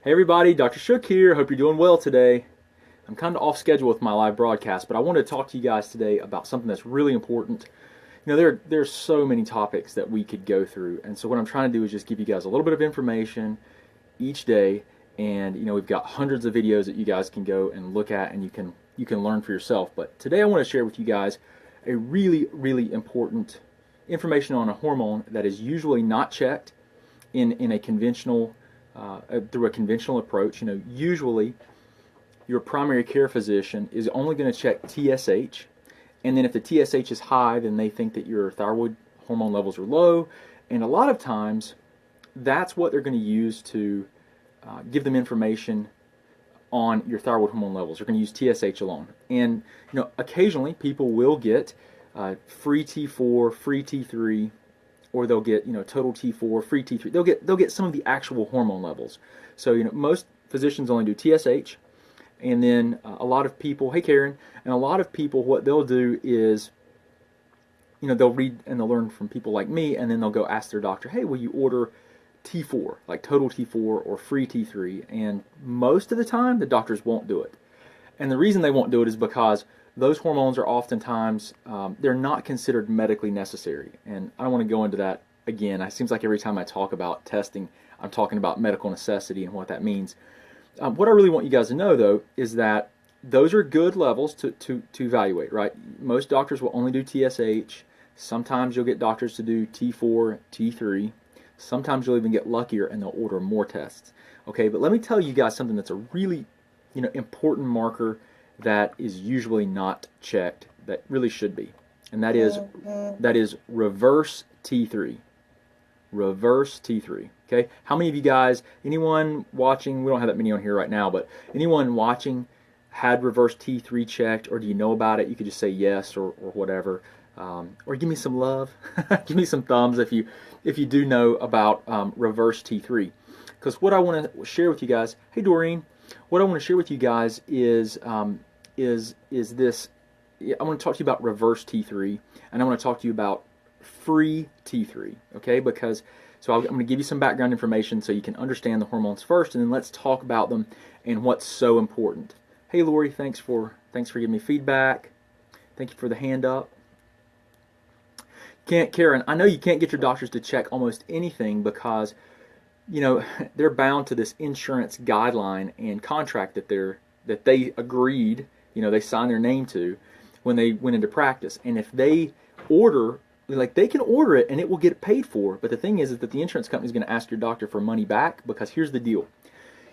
Hey everybody, Dr. Shook here. Hope you're doing well today. I'm kind of off schedule with my live broadcast, but I wanted to talk to you guys today about something that's really important. There's so many topics that we could go through, and so what I'm trying to do is just give you guys a little bit of information each day, and we've got hundreds of videos that you guys can go and look at, and you can learn for yourself. But today I want to share with you guys a really important information on a hormone that is usually not checked in a conventional through a conventional approach. Usually your primary care physician is only going to check TSH, and then if the TSH is high, then they think that your thyroid hormone levels are low, and a lot of times that's what they're going to use to give them information on your thyroid hormone levels. They're going to use TSH alone, and occasionally people will get free T4, free T3, or they'll get total T4, free T3. They'll get some of the actual hormone levels. So most physicians only do TSH, and then a lot of people, hey Karen, and a lot of people, what they'll do is they'll read and they'll learn from people like me, and then they'll go ask their doctor, hey, will you order T4, like total T4 or free T3? And most of the time the doctors won't do it. And the reason they won't do it is because those hormones are oftentimes, they're not considered medically necessary. And I don't want to go into that again. It seems like every time I talk about testing, I'm talking about medical necessity and what that means. What I really want you guys to know, though, is that those are good levels to evaluate, right? Most doctors will only do TSH. Sometimes you'll get doctors to do T4, T3. Sometimes you'll even get luckier and they'll order more tests. Okay, but let me tell you guys something that's a really important marker that is usually not checked that really should be, and that is reverse T3. Reverse T3. Okay, how many of you guys, anyone watching, we don't have that many on here right now, but anyone watching had reverse T3 checked, or do you know about it? You could just say yes or whatever, or give me some love. Give me some thumbs if you do know about reverse T3, because what I want to share with you guys, hey Doreen, what I want to share with you guys is this. I want to talk to you about reverse T3, and I want to talk to you about free T3, okay? Because I'm going to give you some background information so you can understand the hormones first, and then let's talk about them and what's so important. Hey Lori, thanks for giving me feedback. Thank you for the hand up. Karen, I know you can't get your doctors to check almost anything because they're bound to this insurance guideline and contract that they agreed, they signed their name to when they went into practice. And if they order, they can order it and it will get paid for. But the thing is that the insurance company is going to ask your doctor for money back, because here's the deal.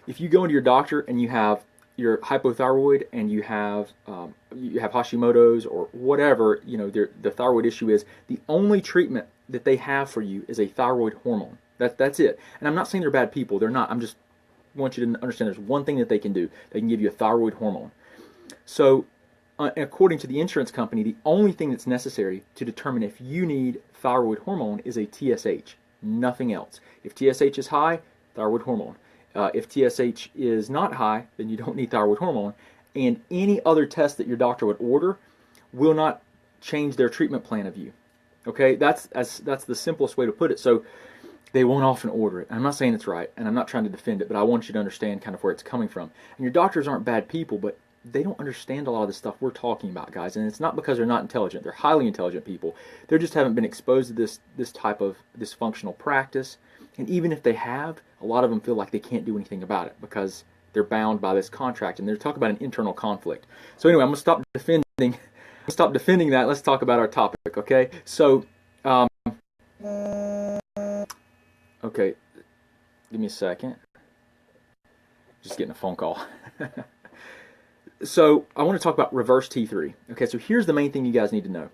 If you go into your doctor and you have your hypothyroid and you have Hashimoto's or whatever, the thyroid issue is, the only treatment that they have for you is a thyroid hormone. That's it. And I'm not saying they're bad people. They're not. I'm just want you to understand there's one thing that they can do. They can give you a thyroid hormone. So according to the insurance company, the only thing that's necessary to determine if you need thyroid hormone is a TSH, nothing else. If TSH is high, thyroid hormone. If TSH is not high, then you don't need thyroid hormone. And any other test that your doctor would order will not change their treatment plan of you. Okay, that's the simplest way to put it. So they won't often order it. I'm not saying it's right, and I'm not trying to defend it, but I want you to understand kind of where it's coming from. And your doctors aren't bad people, but they don't understand a lot of the stuff we're talking about, guys. And it's not because they're not intelligent. They're highly intelligent people. They just haven't been exposed to this type of dysfunctional practice. And even if they have, a lot of them feel like they can't do anything about it because they're bound by this contract. And they're talking about an internal conflict. So anyway, I'm going to stop defending that. Let's talk about our topic, okay? So, okay, give me a second. Just getting a phone call. So I want to talk about reverse T3. Okay, so here's the main thing you guys need to know.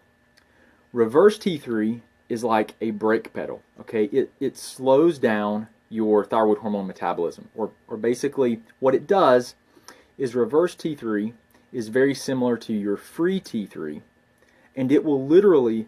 Reverse T3 is like a brake pedal. Okay, it slows down your thyroid hormone metabolism, or basically what it does is reverse T3 is very similar to your free T3, and it will literally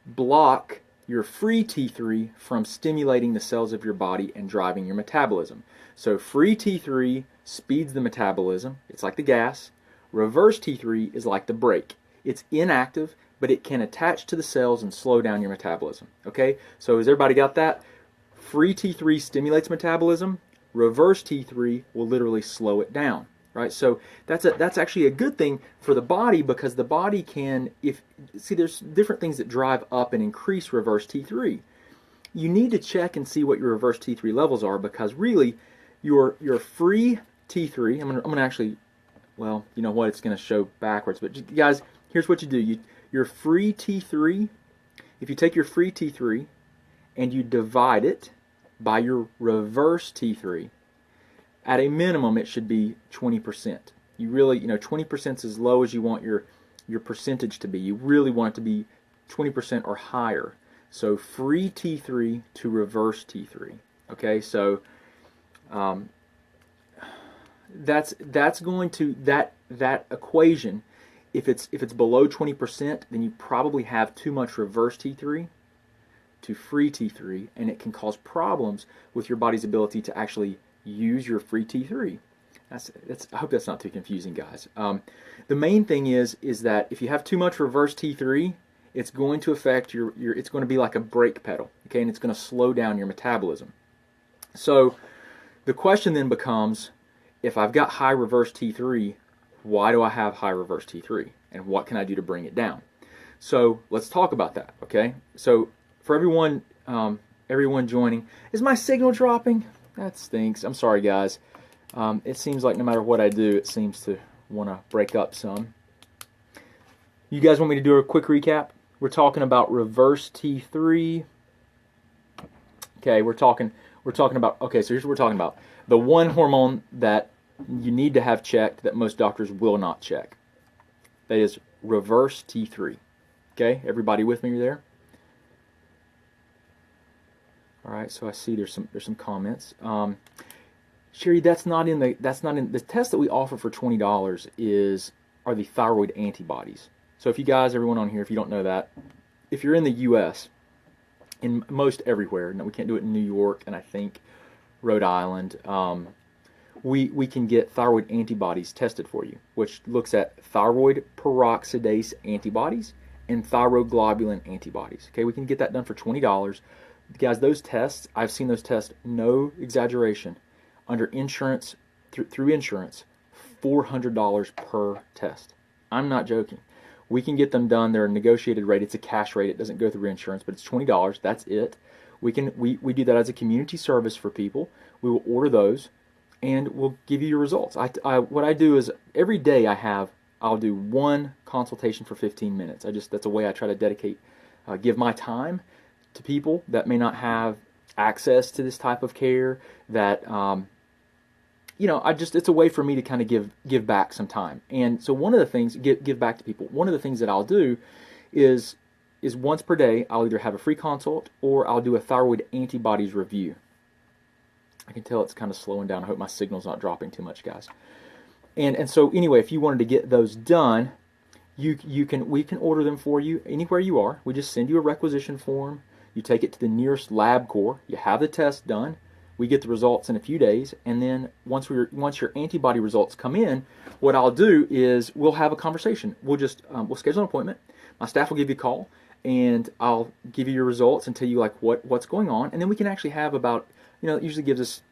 block your free T3 from stimulating the cells of your body and driving your metabolism. So free T3 speeds the metabolism. It's like the gas. Reverse T3 is like the brake. It's inactive, but it can attach to the cells and slow down your metabolism. Okay, so has everybody got that? Free T3 stimulates metabolism. Reverse T3 will literally slow it down, right? So that's actually a good thing for the body, because the body can, there's different things that drive up and increase reverse T3. You need to check and see what your reverse T3 levels are, because really your free T3, I'm gonna actually, well, you know what, it's gonna show backwards, but guys, here's what you do. Your free T3, if you take your free T3 and you divide it by your reverse T3, at a minimum it should be 20%. You really, 20% is as low as you want your percentage to be. You really want it to be 20% or higher. So free T3 to reverse T3. Okay, so that's going to, that equation, if it's below 20%, then you probably have too much reverse T3 to free T3, and it can cause problems with your body's ability to actually use your free T3. I hope that's not too confusing, guys. The main thing is that if you have too much reverse T3, it's going to affect it's going to be like a brake pedal, okay, and it's going to slow down your metabolism. So the question then becomes, if I've got high reverse T3, why do I have high reverse T3, and what can I do to bring it down? So let's talk about that, okay? So for everyone joining, is my signal dropping? That stinks. I'm sorry, guys. It seems like no matter what I do, it seems to want to break up some. You guys want me to do a quick recap? We're talking about reverse T3. Okay, we're talking about, okay, so here's what we're talking about. The one hormone that you need to have checked that most doctors will not check. That is reverse T3. Okay, everybody with me there? All right, so I see there's some comments. Sherry, that's not in the test that we offer for $20 are the thyroid antibodies. So if you guys, everyone on here, if you don't know that, if you're in the U.S., in most everywhere, no, we can't do it in New York and I think Rhode Island, we can get thyroid antibodies tested for you, which looks at thyroid peroxidase antibodies and thyroglobulin antibodies. Okay, we can get that done for $20. Guys, those tests, I've seen those tests, no exaggeration, under insurance, through insurance, $400 per test. I'm not joking. We can get them done. They're a negotiated rate. It's a cash rate. It doesn't go through insurance, but it's $20. That's it. We do that as a community service for people. We will order those, and we'll give you your results. What I do is every day I'll do one consultation for 15 minutes. That's a way I try to give my time to people that may not have access to this type of care, that it's a way for me to kind of give back some time. And so one of the things, give back to people, one of the things that I'll do is once per day, I'll either have a free consult or I'll do a thyroid antibodies review. I can tell it's kind of slowing down. I hope my signal's not dropping too much, guys. And so anyway, if you wanted to get those done, we can order them for you anywhere you are. We just send you a requisition form. You take it to the nearest LabCorp. You have the test done. We get the results in a few days, and then once your antibody results come in, what I'll do is we'll have a conversation. We'll schedule an appointment. My staff will give you a call, and I'll give you your results and tell you like what's going on, and then we can actually have about, it usually gives us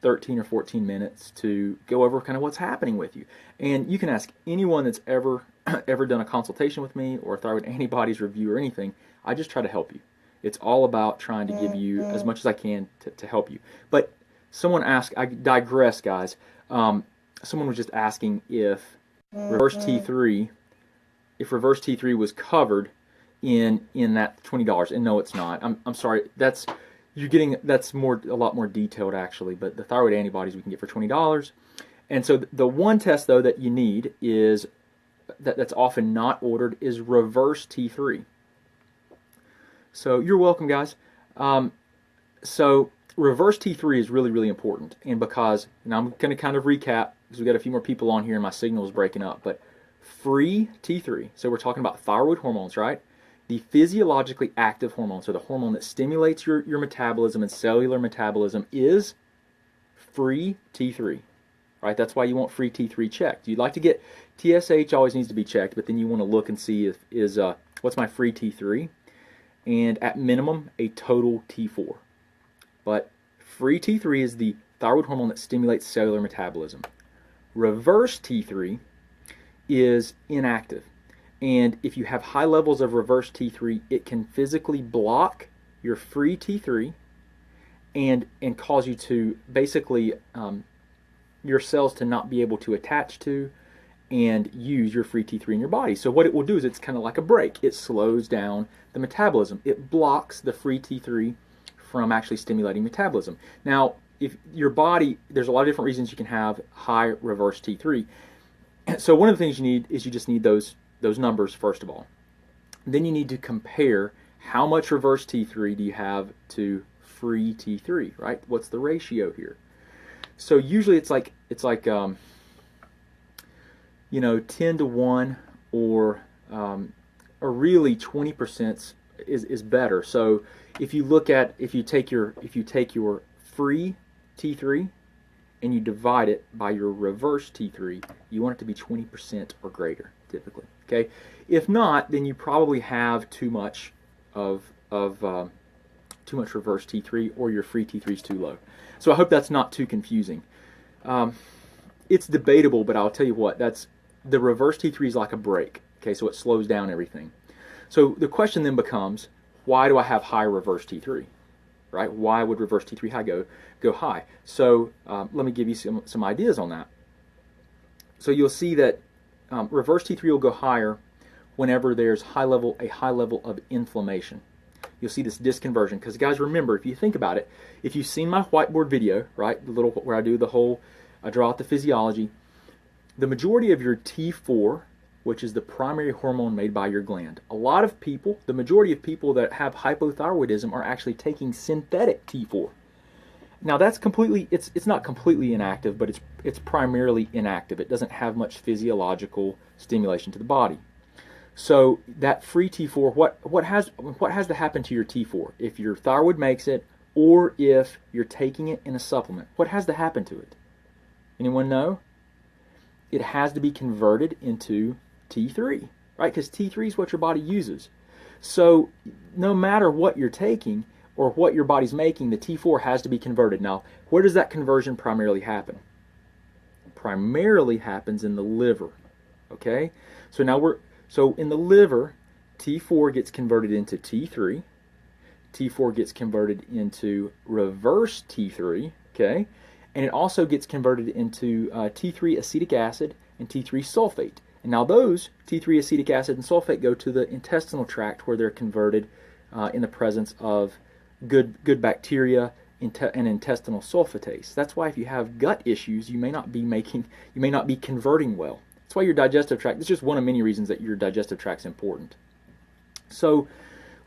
13 or 14 minutes to go over kind of what's happening with you. And you can ask anyone that's ever done a consultation with me or a thyroid antibodies review or anything. I just try to help you. It's all about trying to give you as much as I can to help you. But someone asked, I digress, guys. Someone was just asking if reverse T3 was covered in that $20. And no, it's not. I'm sorry. That's a lot more detailed actually. But the thyroid antibodies we can get for $20. And so the one test though that you need is that's often not ordered is reverse T3. So you're welcome, guys. So reverse T3 is really, really important. And I'm going to kind of recap because we've got a few more people on here and my signal is breaking up. But free T3, so we're talking about thyroid hormones, right? The physiologically active hormone, so the hormone that stimulates your metabolism and cellular metabolism, is free T3. Right? That's why you want free T3 checked. You'd like to get TSH, always needs to be checked, but then you want to look and see what's my free T3. And at minimum, a total T4. But free T3 is the thyroid hormone that stimulates cellular metabolism. Reverse T3 is inactive. And if you have high levels of reverse T3, it can physically block your free T3 and cause you to basically your cells to not be able to attach to and use your free T3 in your body. So what it will do is it's kind of like a brake. It slows down the metabolism. It blocks the free T3 from actually stimulating metabolism. Now, if your body, there's a lot of different reasons you can have high reverse T3. So one of the things you need is you just need those numbers first of all. Then you need to compare how much reverse T3 do you have to free T3, right? What's the ratio here? So usually it's like 10 to 1 or really 20% is better. So if you take your free T3 and you divide it by your reverse T3, you want it to be 20% or greater typically. Okay, if not, then you probably have too much of too much reverse T3, or your free T3 is too low. So I hope that's not too confusing. It's debatable, but I'll tell you what, the reverse T3 is like a brake. Okay, so it slows down everything. So the question then becomes, why do I have high reverse T3? Right? Why would reverse T3 high go high? So let me give you some ideas on that. So you'll see that reverse T3 will go higher whenever there's a high level of inflammation. You'll see this disconversion, because guys, remember, if you think about it, if you've seen my whiteboard video, right, the little where I draw out the physiology, the majority of your T4, which is the primary hormone made by your gland, the majority of people that have hypothyroidism are actually taking synthetic T4. Now that's it's not completely inactive, but it's primarily inactive. It doesn't have much physiological stimulation to the body. So that free T4, what has to happen to your T4 if your thyroid makes it, or if you're taking it in a supplement? What has to happen to it? Anyone know? It has to be converted into T3, right? Because T3 is what your body uses. So no matter what you're taking or what your body's making, the T4 has to be converted. Now, where does that conversion primarily happen? It primarily happens in the liver. Okay? So in the liver, T4 gets converted into T3. T4 gets converted into reverse T3, okay? And it also gets converted into T3 acetic acid and T3 sulfate. And now those T3 acetic acid and sulfate go to the intestinal tract, where they're converted in the presence of good bacteria and intestinal sulfatase. That's why if you have gut issues, you may not be converting well. That's why your digestive tract, it's just one of many reasons that your digestive tract is important. So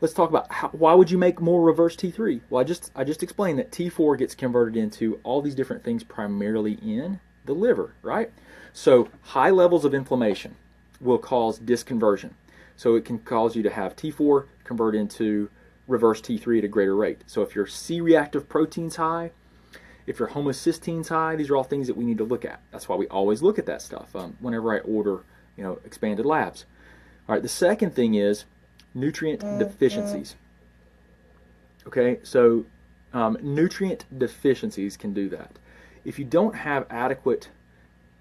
let's talk about why would you make more reverse T3? Well, I just explained that T4 gets converted into all these different things primarily in the liver, right? So high levels of inflammation will cause disconversion. So it can cause you to have T4 convert into reverse T3 at a greater rate. So if your C-reactive protein's high, if your homocysteine's high, these are all things that we need to look at. That's why we always look at that stuff whenever I order, expanded labs. All right, the second thing is nutrient deficiencies. Okay, so nutrient deficiencies can do that. If you don't have adequate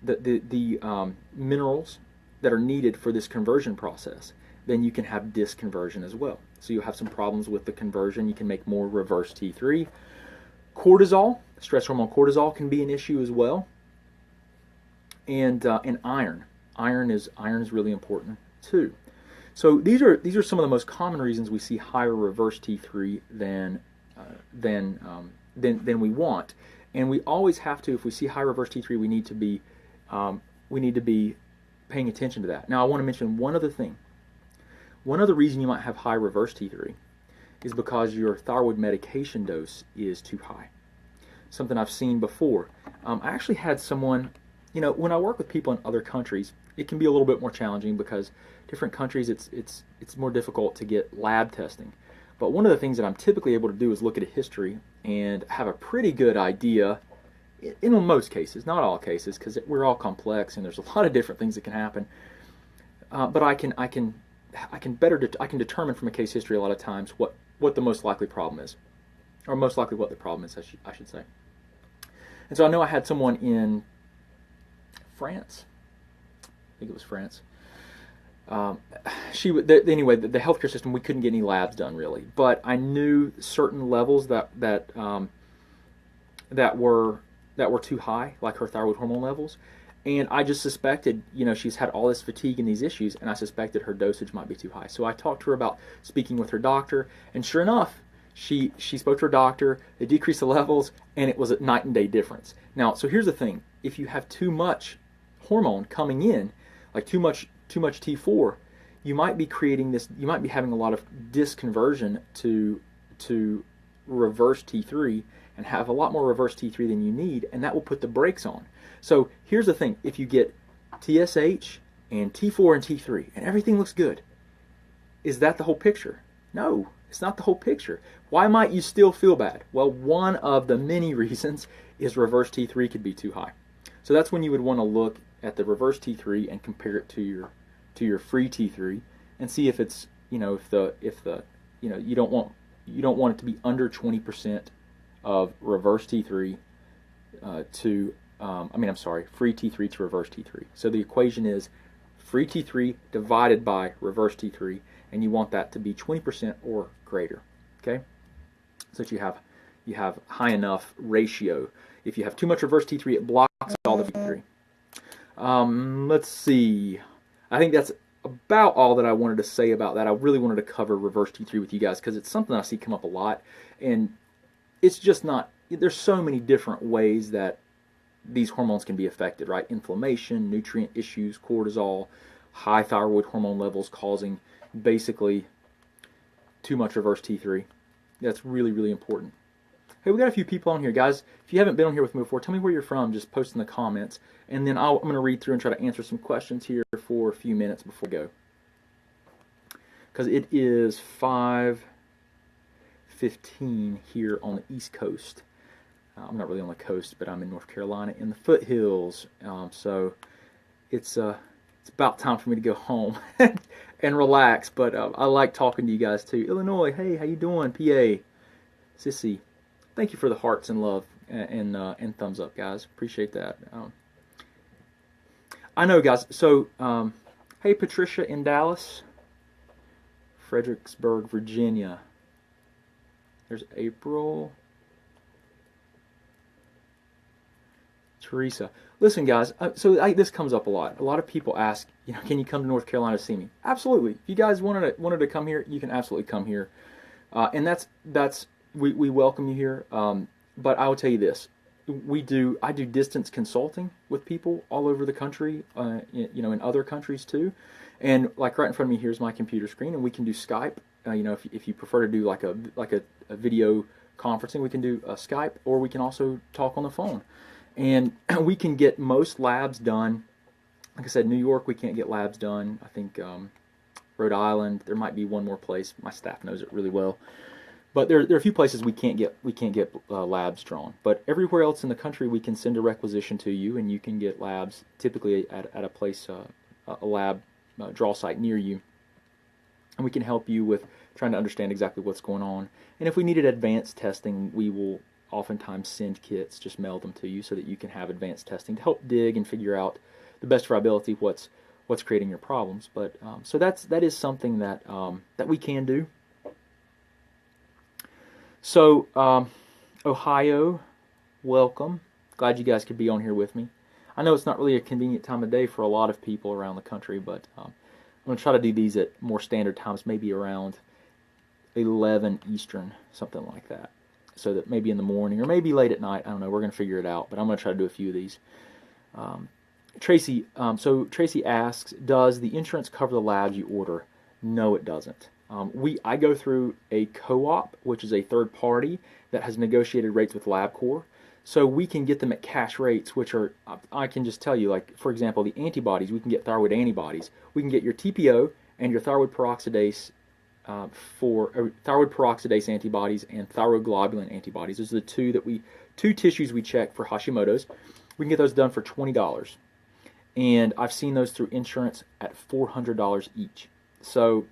the minerals that are needed for this conversion process, then you can have disconversion as well. So you'll have some problems with the conversion. You can make more reverse T3. Cortisol, stress hormone cortisol, can be an issue as well. And iron. Iron is really important too. So these are some of the most common reasons we see higher reverse T3 than we want. And we always have to, if we see high reverse T3, we need to be paying attention to that. Now I want to mention one other thing. One other reason you might have high reverse T3 is because your thyroid medication dose is too high. Something I've seen before. I actually had someone, when I work with people in other countries, it can be a little bit more challenging because different countries it's more difficult to get lab testing. But one of the things that I'm typically able to do is look at a history and have a pretty good idea, in most cases, not all cases, because we're all complex and there's a lot of different things that can happen. But I can determine from a case history a lot of times what the most likely problem is, or most likely what the problem is, I should say. And so I know I had someone in France. I think it was France. Anyway, the healthcare system, we couldn't get any labs done really, but I knew certain levels that were too high, like her thyroid hormone levels, and I just suspected, she's had all this fatigue and these issues, and I suspected her dosage might be too high. So I talked to her about speaking with her doctor, and sure enough, she spoke to her doctor. They decreased the levels, and it was a night and day difference. Now, so here's the thing: if you have too much hormone coming in, like too much T4, you might be creating this. You might be having a lot of disconversion to reverse T3, and have a lot more reverse T3 than you need, and that will put the brakes on. So here's the thing: if you get TSH and T4 and T3 and everything looks good, is that the whole picture? No, it's not the whole picture. Why might you still feel bad? Well, one of the many reasons is reverse T3 could be too high. So that's when you would want to look at the reverse T3 and compare it to your free T3 and see if it's, you don't want it to be under 20% of reverse T3 free T3 to reverse T3. So the equation is free T3 divided by reverse T3, and you want that to be 20% or greater. Okay, so that you have high enough ratio. If you have too much reverse T3, it blocks all the T3. Let's see. I think that's about all that I wanted to say about that. I really wanted to cover reverse T3 with you guys because it's something I see come up a lot, and it's just not. There's so many different ways that these hormones can be affected, right? Inflammation, nutrient issues, cortisol, high thyroid hormone levels causing basically too much reverse T3. That's really, really important. Hey, we got a few people on here, guys. If you haven't been on here with me before, tell me where you're from. Just post in the comments, and then I'm going to read through and try to answer some questions here for a few minutes before we go. Because it is 5:15 here on the East Coast. I'm not really on the coast, but I'm in North Carolina in the foothills. So it's about time for me to go home and relax. But I like talking to you guys too. Illinois, hey, how you doing? PA, Sissy, thank you for the hearts and love and thumbs up, guys. Appreciate that. I know, guys. So hey, Patricia in Dallas, Fredericksburg, Virginia. There's April. Teresa. Listen, guys, this comes up a lot. A lot of people ask, can you come to North Carolina to see me? Absolutely. If you guys wanted to come here, you can absolutely come here. And we welcome you here. But I will tell you this. I do distance consulting with people all over the country, in other countries too. And like right in front of me, here's my computer screen, and we can do Skype. If you prefer to do like a video conferencing, we can do Skype, or we can also talk on the phone. And we can get most labs done. Like I said, New York, we can't get labs done. I think Rhode Island, there might be one more place. My staff knows it really well. But there are a few places we can't get labs drawn. But everywhere else in the country, we can send a requisition to you, and you can get labs typically at a place, a lab draw site near you. And we can help you with trying to understand exactly what's going on. And if we needed advanced testing, we will oftentimes send kits, just mail them to you so that you can have advanced testing to help dig and figure out the best of our ability what's creating your problems. But so that is something that we can do. So Ohio, welcome. Glad you guys could be on here with me. I know it's not really a convenient time of day for a lot of people around the country, but I'm going to try to do these at more standard times, maybe around 11 Eastern, something like that. So that maybe in the morning or maybe late at night, I don't know, we're going to figure it out, but I'm going to try to do a few of these. Tracy, so Tracy asks, does the insurance cover the labs you order? No, it doesn't. I go through a co-op, which is a third party that has negotiated rates with LabCorp, so we can get them at cash rates, which are, I can just tell you, like, for example, the antibodies, we can get thyroid antibodies. We can get your TPO and your thyroid peroxidase thyroid peroxidase antibodies and thyroid globulin antibodies. Those are the two tissues we check for Hashimoto's. We can get those done for $20. And I've seen those through insurance at $400 each. So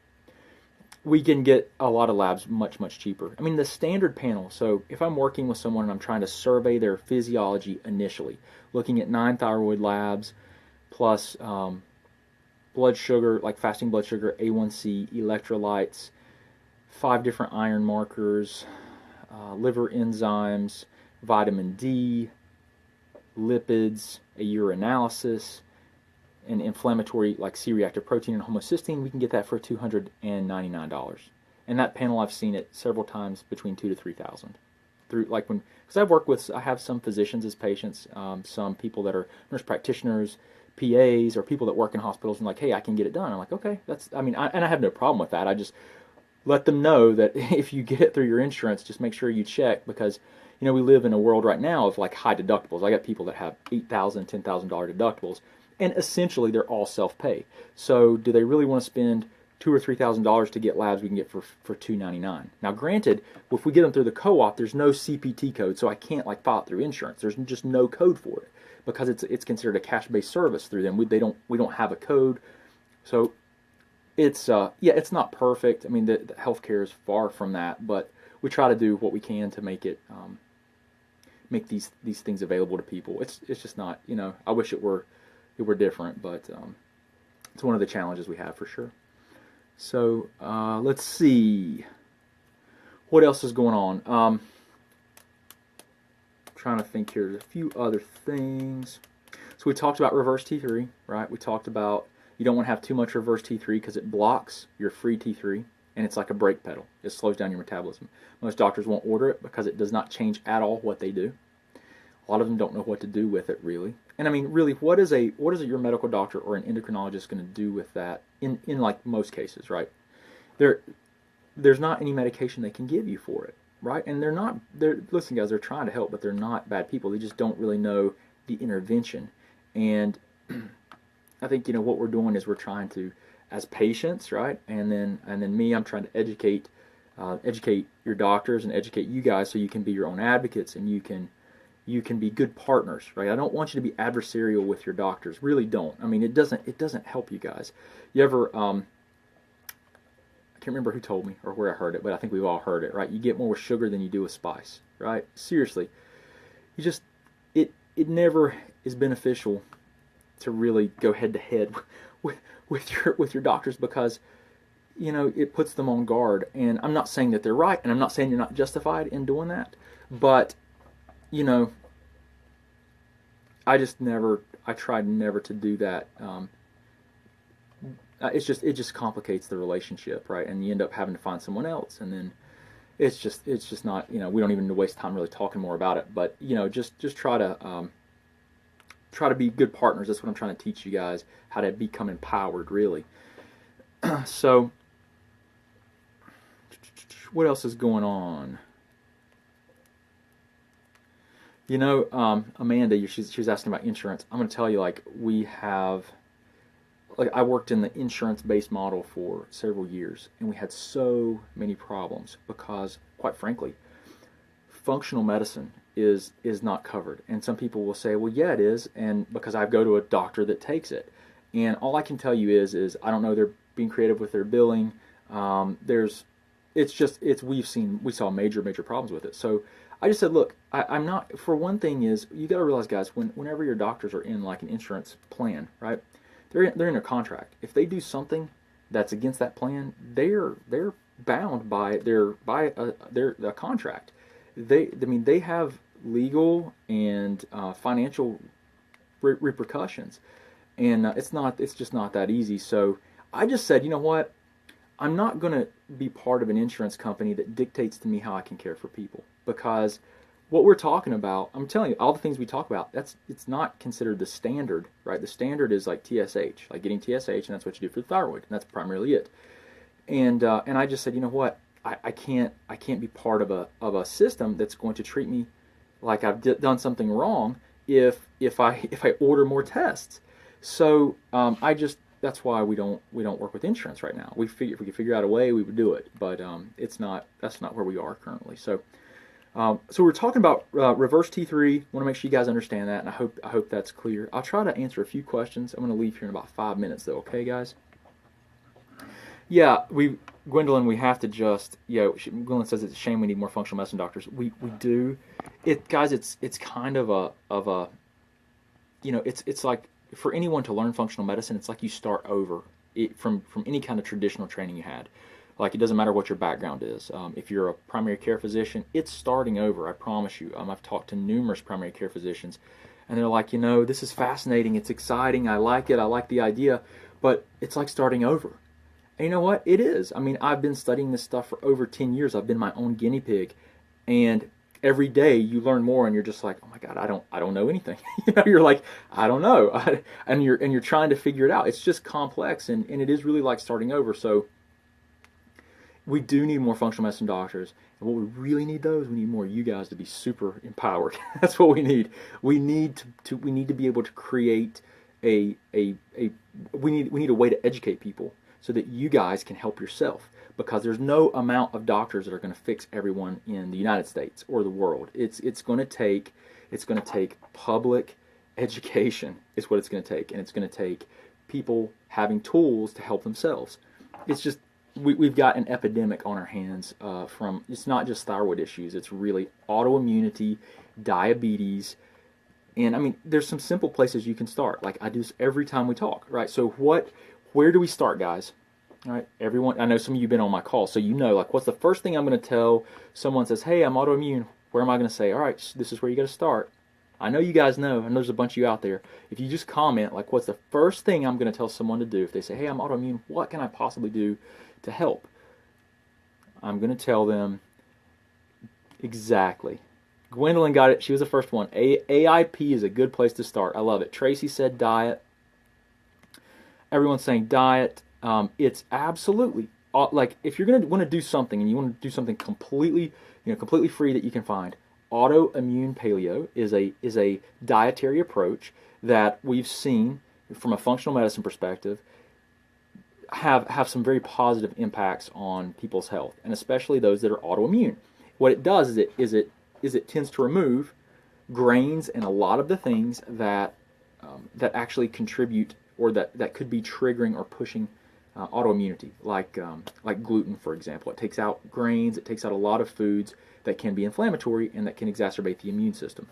we can get a lot of labs much, much cheaper. I mean, the standard panel, so if I'm working with someone and I'm trying to survey their physiology initially, looking at 9 thyroid labs plus blood sugar, like fasting blood sugar, A1C, electrolytes, 5 different iron markers, liver enzymes, vitamin D, lipids, a urinalysis, and inflammatory like C-reactive protein and homocysteine, we can get that for $299. And that panel, I've seen it several times between 2 to 3,000. Through like when, because I have some physicians as patients, some people that are nurse practitioners, PAs, or people that work in hospitals, and like, hey, I can get it done. I'm like, okay, and I have no problem with that. I just let them know that if you get it through your insurance, just make sure you check, because we live in a world right now of like high deductibles. I got people that have $8,000, $10,000 deductibles, and essentially they're all self-pay. So do they really want to spend $2,000 or $3,000 to get labs we can get for $299? Now, granted, if we get them through the co-op, there's no CPT code, so I can't like file it through insurance. There's just no code for it because it's considered a cash-based service through them. We don't have a code, so it's it's not perfect. I mean, the healthcare is far from that, but we try to do what we can to make it make these things available to people. It's just not, I wish it were different, but it's one of the challenges we have for sure. So let's see what else is going on. Trying to think here. There's a few other things. So we talked about reverse T3, right? We talked about you don't want to have too much reverse T3 because it blocks your free T3, and it's like a brake pedal. It slows down your metabolism. Most doctors won't order it because it does not change at all what they do. A lot of them don't know what to do with it, really. And I mean, really, what is your medical doctor or an endocrinologist going to do with that in like most cases, right? There's not any medication they can give you for it, right? And listen, guys, they're trying to help, but they're not bad people. They just don't really know the intervention. And I think, what we're doing is we're trying to, as patients, right? And then me, I'm trying to educate your doctors and educate you guys so you can be your own advocates and you can be good partners, right? I don't want you to be adversarial with your doctors. Really don't. I mean, it doesn't help you guys. You ever I can't remember who told me or where I heard it, but I think we've all heard it, right? You get more with sugar than you do with spice, right? Seriously. It never is beneficial to really go head to head with your doctors because it puts them on guard. And I'm not saying that they're right, and I'm not saying you're not justified in doing that, but I tried never to do that. It just complicates the relationship, right? And you end up having to find someone else, and then it's just not, we don't even waste time really talking more about it. But just try to be good partners. That's what I'm trying to teach you guys, how to become empowered, really. So, what else is going on? Amanda, she was asking about insurance. I'm going to tell you, I worked in the insurance-based model for several years, and we had so many problems because, quite frankly, functional medicine is not covered. And some people will say, well, yeah, it is, and because I go to a doctor that takes it. And all I can tell you is I don't know, they're being creative with their billing. We saw major problems with it. So I just said, look, I'm not, for one thing is, you got to realize, guys, whenever your doctors are in like an insurance plan, right, they're in a contract. If they do something that's against that plan, they're bound by their contract. They have legal and financial repercussions, and it's just not that easy. So I just said, you know what, I'm not going to be part of an insurance company that dictates to me how I can care for people, because what we're talking about, I'm telling you, all the things we talk about, it's not considered the standard, right? The standard is like TSH, like getting TSH, and that's what you do for the thyroid, and that's primarily it. And I just said, you know what, I can't be part of a system that's going to treat me like I've done something wrong if I order more tests. So that's why we don't work with insurance right now. If we could figure out a way, we would do it, but that's not where we are currently. So we're talking about reverse T3. Want to make sure you guys understand that, and I hope that's clear. I'll try to answer a few questions. I'm going to leave here in about 5 minutes, though. Okay, guys. Yeah, Gwendolyn, we have to just, Gwendolyn says it's a shame we need more functional medicine doctors. We do. Guys, it's kind of a, it's like for anyone to learn functional medicine, it's like you start over from any kind of traditional training you had. Like it doesn't matter what your background is. If you're a primary care physician, it's starting over. I promise you. I've talked to numerous primary care physicians, and they're like, this is fascinating. It's exciting. I like it. I like the idea, but it's like starting over. And you know what? It is. I mean, I've been studying this stuff for over 10 years. I've been my own guinea pig. And every day you learn more and you're just like, "Oh my God, I don't know anything." You're like, "I don't know." And you're trying to figure it out. It's just complex and it is really like starting over. So we do need more functional medicine doctors. And what we really need though is we need more of you guys to be super empowered. That's what we need. We need to be able to create a we need a way to educate people so that you guys can help yourself, because there's no amount of doctors that are going to fix everyone in the United States or the world. It's going to take public education is what it's going to take, and it's going to take people having tools to help themselves. It's just we've got an epidemic on our hands from, it's not just thyroid issues, it's really autoimmunity, diabetes, and I mean, there's some simple places you can start. Like I do this every time we talk, right? So where do we start, guys? All right, everyone, I know some of you have been on my call, so like, what's the first thing I'm going to tell someone says, "Hey, I'm autoimmune"? Where am I going to say, "All right, this is where you got to start"? I know you guys know, and there's a bunch of you out there. If you just comment, like, what's the first thing I'm going to tell someone to do if they say, "Hey, I'm autoimmune, what can I possibly do to help?" I'm going to tell them exactly. Gwendolyn got it. She was the first one. AIP is a good place to start. I love it. Tracy said diet. Everyone's saying diet. It's absolutely like if you're going to want to do something and you want to do something completely free that you can find. Autoimmune paleo is a dietary approach that we've seen from a functional medicine perspective have some very positive impacts on people's health, and especially those that are autoimmune. What it does is it tends to remove grains and a lot of the things that actually contribute or that could be triggering or pushing autoimmunity, like gluten, for example. It takes out grains, it takes out a lot of foods that can be inflammatory and that can exacerbate the immune system.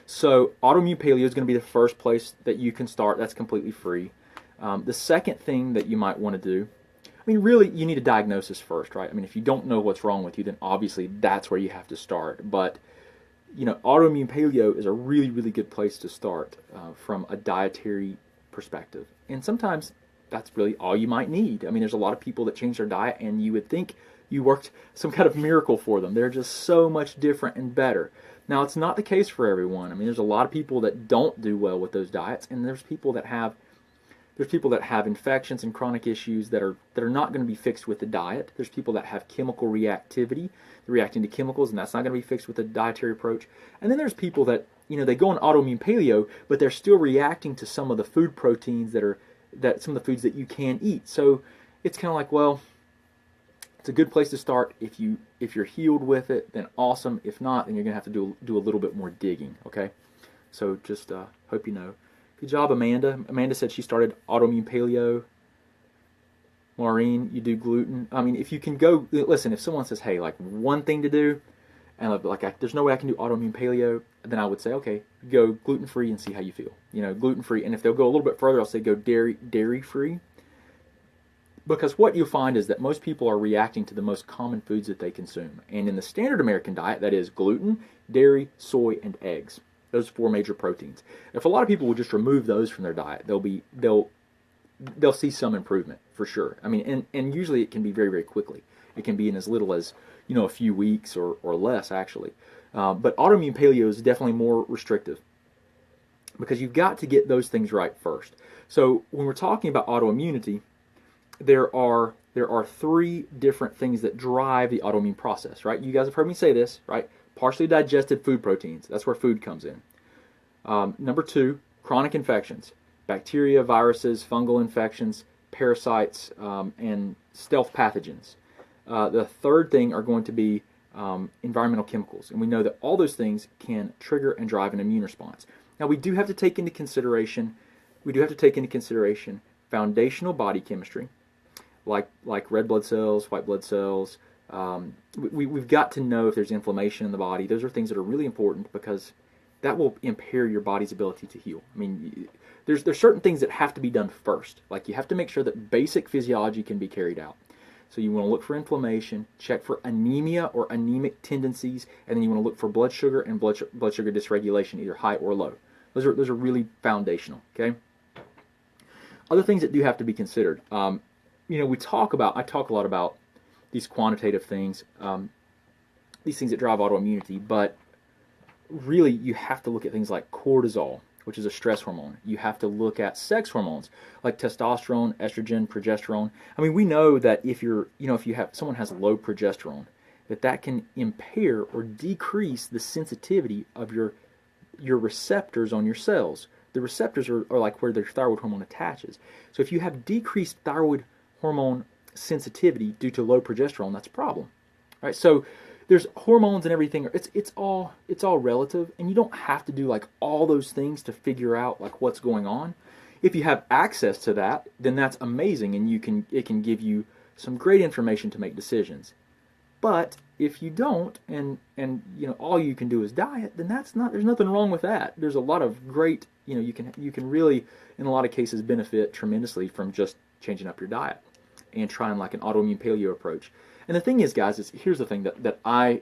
So autoimmune paleo is going to be the first place that you can start. That's completely free. The second thing that you might want to do, I mean, really, you need a diagnosis first, right? I mean, if you don't know what's wrong with you, then obviously that's where you have to start. But autoimmune paleo is a really, really good place to start from a dietary perspective. And sometimes that's really all you might need. I mean, there's a lot of people that change their diet and you would think you worked some kind of miracle for them. They're just so much different and better. Now, it's not the case for everyone. I mean, there's a lot of people that don't do well with those diets, and there's people that have infections and chronic issues that are not going to be fixed with the diet. There's people that have chemical reactivity, they're reacting to chemicals, and that's not going to be fixed with a dietary approach. And then there's people that they go on autoimmune paleo, but they're still reacting to some of the food proteins that some of the foods that you can eat. So it's kind of like, well, it's a good place to start. If you're healed with it, then awesome. If not, then you're gonna have to do a little bit more digging. Okay, so just hope you know. Good job, Amanda. Amanda said she started autoimmune paleo. Maureen, you do gluten. I mean, if you can go, listen, if someone says, "Hey, like one thing to do," and there's no way I can do autoimmune paleo, then I would say, okay, go gluten free and see how you feel. Gluten free. And if they'll go a little bit further, I'll say go dairy free. Because what you'll find is that most people are reacting to the most common foods that they consume. And in the standard American diet, that is gluten, dairy, soy, and eggs. Those four major proteins. If a lot of people will just remove those from their diet, they'll see some improvement for sure. I mean, and usually it can be very, very quickly. It can be in as little as a few weeks or less actually. But autoimmune paleo is definitely more restrictive because you've got to get those things right first. So when we're talking about autoimmunity, there are three different things that drive the autoimmune process, right? You guys have heard me say this, right? Partially digested food proteins. That's where food comes in. Number two, chronic infections. Bacteria, viruses, fungal infections, parasites, and stealth pathogens. The third thing are going to be environmental chemicals. And we know that all those things can trigger and drive an immune response. Now, we do have to take into consideration foundational body chemistry. like red blood cells, white blood cells. We've got to know if there's inflammation in the body. Those are things that are really important because that will impair your body's ability to heal. I mean, there's certain things that have to be done first. Like you have to make sure that basic physiology can be carried out. So you want to look for inflammation, check for anemia or anemic tendencies, and then you want to look for blood sugar and blood sugar dysregulation, either high or low. Those are really foundational. Okay. Other things that do have to be considered. I talk a lot about these quantitative things, these things that drive autoimmunity, but really you have to look at things like cortisol, which is a stress hormone. You have to look at sex hormones like testosterone, estrogen, progesterone. I mean, we know that if someone has low progesterone, that can impair or decrease the sensitivity of your receptors on your cells. The receptors are like where the thyroid hormone attaches. So if you have decreased thyroid hormone sensitivity due to low progesterone, that's a problem, right? So there's hormones and everything. It's all relative, and you don't have to do like all those things to figure out like what's going on. If you have access to that, then that's amazing, and it can give you some great information to make decisions. But if you don't, and all you can do is diet, then there's nothing wrong with that. There's a lot of great, you can really in a lot of cases benefit tremendously from just changing up your diet and trying like an autoimmune paleo approach. And the thing is, guys, here's the thing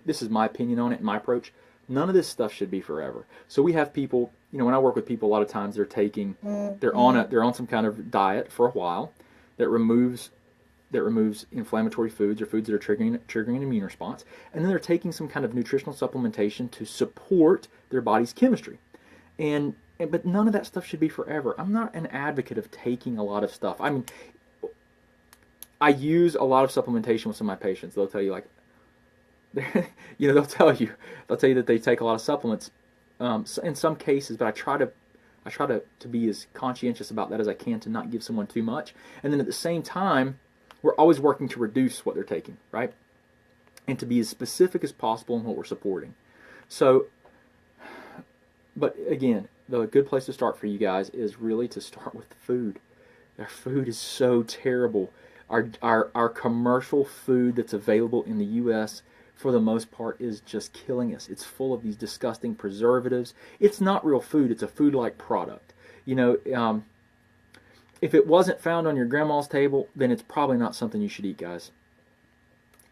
this is my opinion on it and my approach. None of this stuff should be forever. So we have people, when I work with people, a lot of times they're on some kind of diet for a while that removes inflammatory foods or foods that are triggering an immune response, and then they're taking some kind of nutritional supplementation to support their body's chemistry. But none of that stuff should be forever. I'm not an advocate of taking a lot of stuff. I mean, I use a lot of supplementation with some of my patients. They'll tell you they'll tell you that they take a lot of supplements in some cases, but I try to be as conscientious about that as I can to not give someone too much. And then at the same time, we're always working to reduce what they're taking, right? And to be as specific as possible in what we're supporting. So, but again, the good place to start for you guys is really to start with food. Our food is so terrible. Our commercial food that's available in the U.S. for the most part is just killing us. It's full of these disgusting preservatives. It's not real food. It's a food-like product. If it wasn't found on your grandma's table, then it's probably not something you should eat, guys.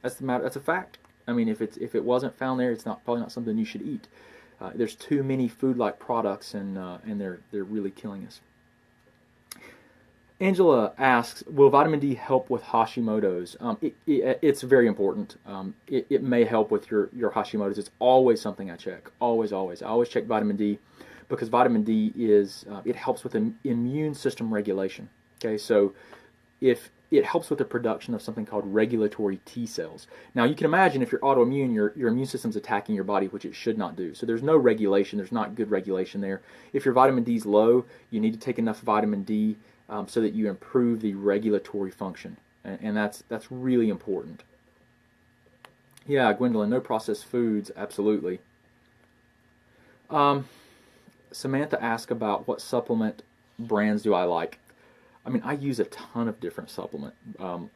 That's a fact. I mean, if it wasn't found there, it's probably not something you should eat. There's too many food-like products, and they're really killing us. Angela asks, will vitamin D help with Hashimoto's? It's very important. It may help with your Hashimoto's. It's always something I check. Always. I always check vitamin D because vitamin D it helps with immune system regulation. Okay, so if it helps with the production of something called regulatory T cells. Now you can imagine if you're autoimmune, your immune system's attacking your body, which it should not do. So there's no regulation. There's not good regulation there. If your vitamin D is low, you need to take enough vitamin D so that you improve the regulatory function, and that's really important. Yeah, Gwendolyn, no processed foods, absolutely. Samantha asked about what supplement brands do I like. I mean, I use a ton of different supplement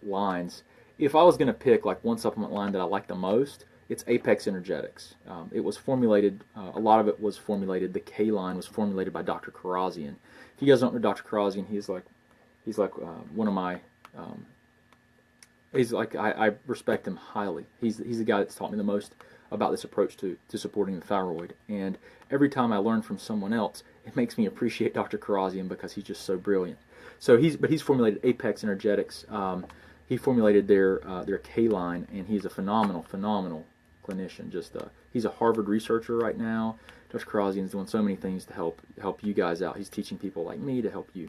lines. If I was going to pick like one supplement line that I like the most, it's Apex Energetics. It was formulated, a lot of it was formulated, the K line was formulated by Dr. Karazian. If you guys don't know Dr. Karazian, he's like one of my, I respect him highly. He's the guy that's taught me the most about this approach to supporting the thyroid. And every time I learn from someone else, it makes me appreciate Dr. Karazian because he's just so brilliant. So he's formulated Apex Energetics. He formulated their K line, and he's a phenomenal clinician. He's a Harvard researcher right now. Dr. Karazian is doing so many things to help you guys out. He's teaching people like me to help you.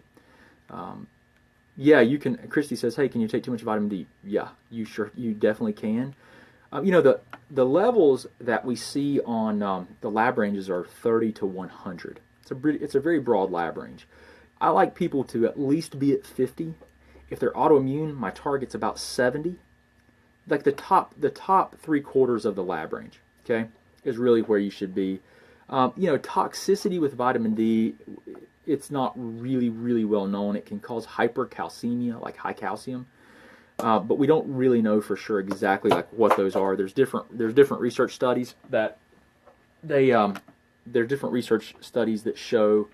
Yeah, you can. Christy says, "Hey, can you take too much vitamin D?" Yeah, you definitely can. The levels that we see on the lab ranges are 30 to 100. It's a very broad lab range. I like people to at least be at 50. If they're autoimmune, my target's about 70. Like the top 3/4 of the lab range, okay, is really where you should be. Toxicity with vitamin D, it's not really well known. It can cause hypercalcemia, like high calcium. but we don't really know for sure exactly like what those are. There's different research studies that there are different research studies that show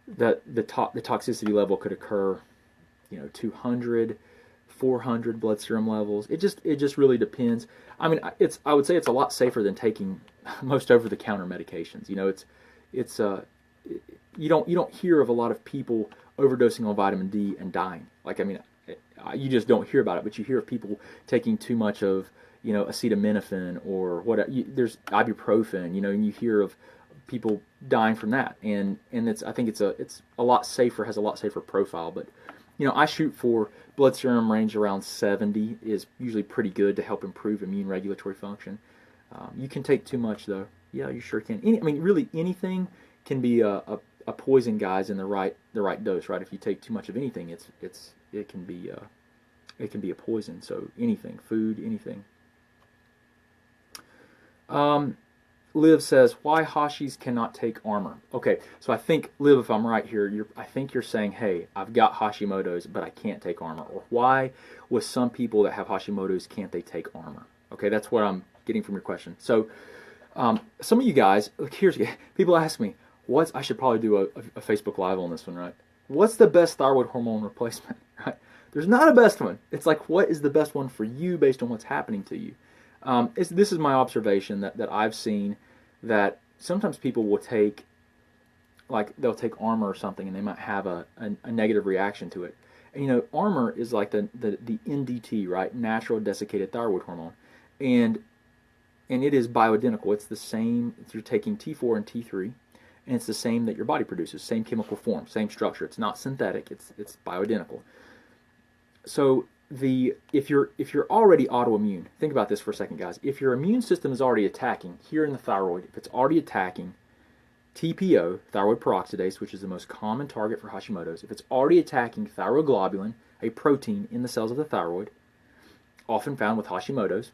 that the toxicity level could occur, 200, 400 blood serum levels. It just really depends. I mean, I would say it's a lot safer than taking most over-the-counter medications. You don't hear of a lot of people overdosing on vitamin D and dying. Like, I mean, you just don't hear about it, but you hear of people taking too much of, acetaminophen or what. There's ibuprofen, and you hear of people dying from that, and I think it's a lot safer, has a lot safer profile. But I shoot for blood serum range around 70 is usually pretty good to help improve immune regulatory function. You can take too much though. Yeah, you sure can. Really anything can be a poison, guys, in the right dose, right? If you take too much of anything, it can be a poison. So anything, food, anything. Liv says, why Hashis cannot take armor? Okay, so I think, Liv, if I'm right here, I think you're saying, hey, I've got Hashimoto's, but I can't take armor. Or why, with some people that have Hashimoto's, can't they take armor? Okay, that's what I'm getting from your question. So, some of you guys, people ask me, I should probably do a Facebook Live on this one, right? What's the best thyroid hormone replacement, right? There's not a best one. It's like, what is the best one for you based on what's happening to you? This is my observation that I've seen, that sometimes people will take, they'll take armor or something, and they might have a negative reaction to it. And armor is like the NDT, right? Natural desiccated thyroid hormone, and it is bioidentical. It's the same. You're taking T4 and T3, and it's the same that your body produces. Same chemical form, same structure. It's not synthetic. It's bioidentical. So if you're already autoimmune, think about this for a second, guys. If your immune system is already attacking here in the thyroid, if it's already attacking TPO, thyroid peroxidase, which is the most common target for Hashimoto's, if it's already attacking thyroglobulin, a protein in the cells of the thyroid, often found with Hashimoto's,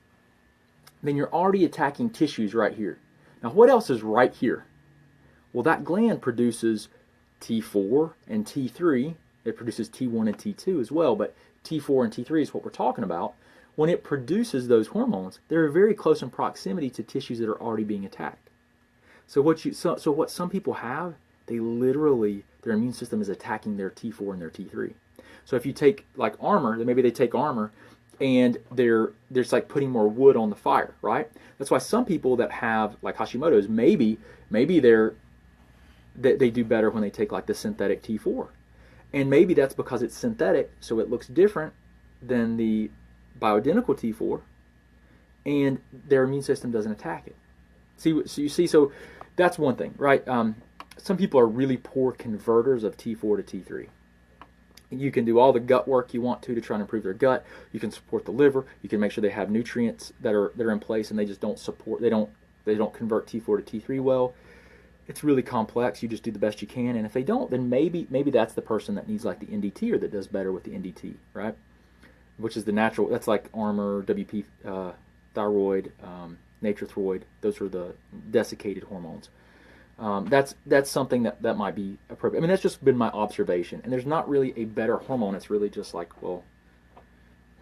then you're already attacking tissues right here. Now, what else is right here? Well, that gland produces T4 and T3. It produces T1 and T2 as well, but T4 and T3 is what we're talking about. When it produces those hormones, they're very close in proximity to tissues that are already being attacked. So what some people have, they literally, their immune system is attacking their T4 and their T3. So if you take like armor, then maybe they take armor, and they're just like putting more wood on the fire, right? That's why some people that have like Hashimoto's, maybe they do better when they take like the synthetic T4. And maybe that's because it's synthetic, so it looks different than the bioidentical T4, and their immune system doesn't attack it. So that's one thing, right? Some people are really poor converters of T4 to T3. You can do all the gut work you want to try and improve their gut. You can support the liver. You can make sure they have nutrients that are in place, and they just don't convert T4 to T3 well. It's really complex. You just do the best you can, and if they don't, then maybe that's the person that needs like the NDT, or that does better with the NDT, right? Which is the natural. That's like Armor, WP, Thyroid, Nature-Throid. Those are the desiccated hormones. That's something that might be appropriate. I mean, that's just been my observation, and there's not really a better hormone. It's really just like, well,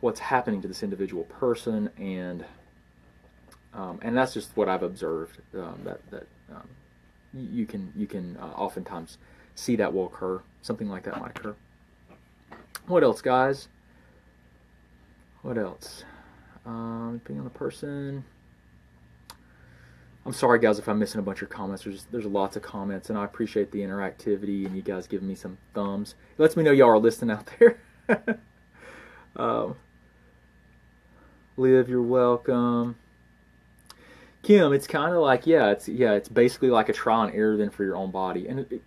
what's happening to this individual person, and that's just what I've observed. You can oftentimes see that will occur. Something like that might occur. What else, guys? What else? Depending on the person. I'm sorry, guys, if I'm missing a bunch of comments. There's lots of comments, and I appreciate the interactivity and you guys giving me some thumbs. It lets me know y'all are listening out there. Liv, you're welcome. Kim, it's kind of like, it's basically like a trial and error then for your own body. And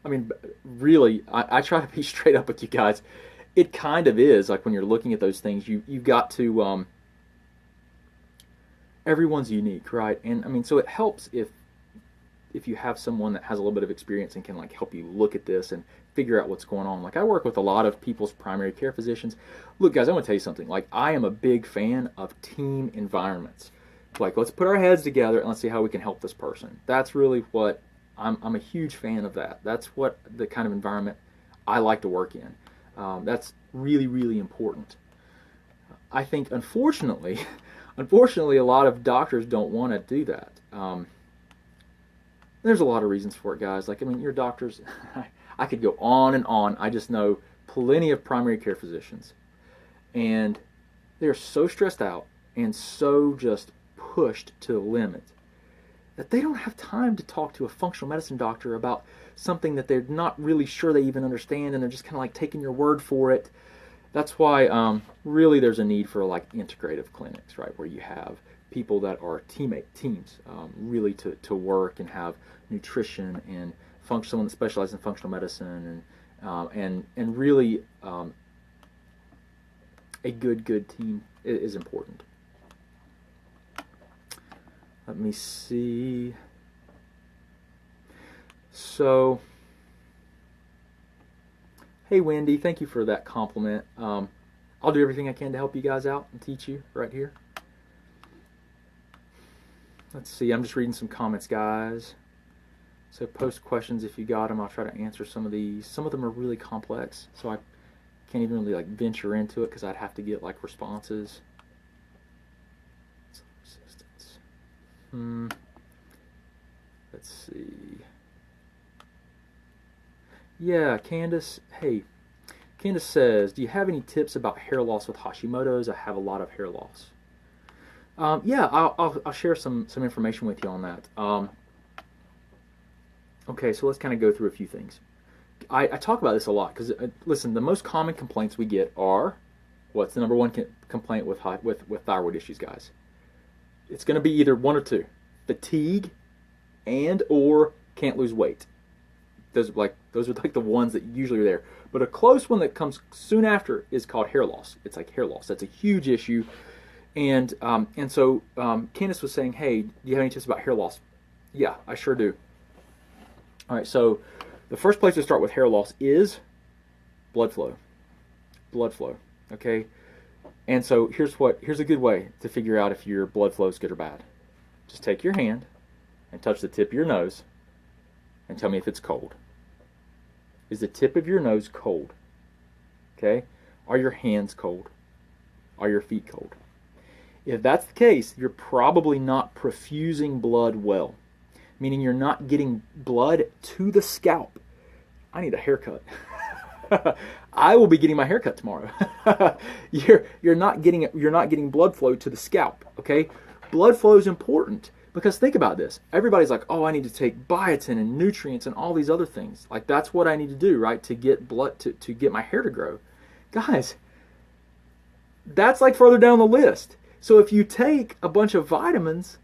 I mean, really, I try to be straight up with you guys. It kind of is like when you're looking at those things, you've got to. Everyone's unique, right? And I mean, so it helps if you have someone that has a little bit of experience and can like help you look at this and figure out what's going on. Like, I work with a lot of people's primary care physicians. Look, guys, I want to tell you something. Like, I am a big fan of team environments. Like, let's put our heads together and let's see how we can help this person. That's really what I'm a huge fan of. That's what the kind of environment I like to work in. That's really, really important. I think, unfortunately, unfortunately, a lot of doctors don't want to do that. There's a lot of reasons for it, guys. Like, I mean, your doctors, I could go on and on. I just know plenty of primary care physicians, and they're so stressed out and so just pushed to the limit that they don't have time to talk to a functional medicine doctor about something that they're not really sure they even understand, and they're just kind of like taking your word for it. That's why really there's a need for like integrative clinics, right, where you have people that are teams, really to work and have nutrition and someone that specializes in functional medicine and really a good team is important. Let me see. So, hey Wendy, thank you for that compliment. I'll do everything I can to help you guys out and teach you right here. Let's see, I'm just reading some comments, guys. So post questions if you got them. I'll try to answer some of these. Some of them are really complex, so I can't even really like venture into it because I'd have to get like responses. Resistance. Let's see. Yeah, Candace. Hey, Candace says, do you have any tips about hair loss with Hashimoto's? I have a lot of hair loss. Yeah, I'll share some information with you on that. Okay, so let's kind of go through a few things. I talk about this a lot because, listen, the most common complaints we get are, what's the number one complaint with thyroid issues, guys? It's going to be either one or two: fatigue and or can't lose weight. Those are like the ones that usually are there. But a close one that comes soon after is called hair loss. It's like hair loss. That's a huge issue. And so Candace was saying, hey, do you have any tips about hair loss? Yeah, I sure do. All right, so the first place to start with hair loss is blood flow. Blood flow, okay? And so here's a good way to figure out if your blood flow is good or bad. Just take your hand and touch the tip of your nose and tell me if it's cold. Is the tip of your nose cold? Okay? Are your hands cold? Are your feet cold? If that's the case, you're probably not perfusing blood well, meaning you're not getting blood to the scalp. I need a haircut. I will be getting my haircut tomorrow. You're not getting blood flow to the scalp, okay? Blood flow is important because think about this. Everybody's like, "Oh, I need to take biotin and nutrients and all these other things." Like that's what I need to do, right, to get blood to get my hair to grow. Guys, that's like further down the list. So if you take a bunch of vitamins,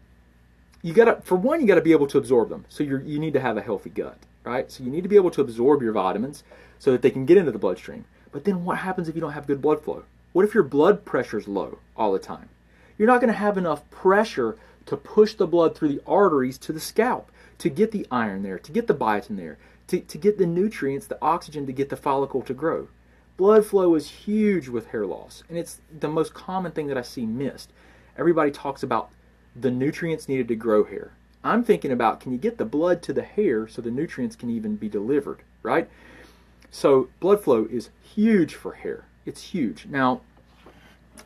you got to be able to absorb them. So you need to have a healthy gut, right? So you need to be able to absorb your vitamins so that they can get into the bloodstream. But then what happens if you don't have good blood flow? What if your blood pressure's low all the time? You're not going to have enough pressure to push the blood through the arteries to the scalp, to get the iron there, to get the biotin there, to get the nutrients, the oxygen, to get the follicle to grow. Blood flow is huge with hair loss, and it's the most common thing that I see missed. Everybody talks about the nutrients needed to grow hair. I'm thinking about, can you get the blood to the hair so the nutrients can even be delivered, right? So blood flow is huge for hair. It's huge. Now,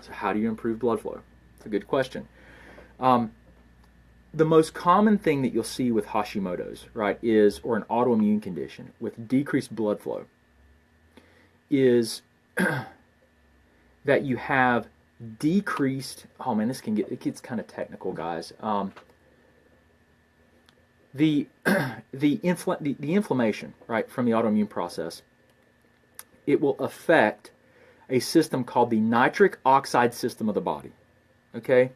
so how do you improve blood flow? It's a good question. The most common thing that you'll see with Hashimoto's, right, or an autoimmune condition with decreased blood flow, is that you have decreased. Oh man, it gets kind of technical, guys. The inflammation, right, from the autoimmune process, it will affect a system called the nitric oxide system of the body. Okay,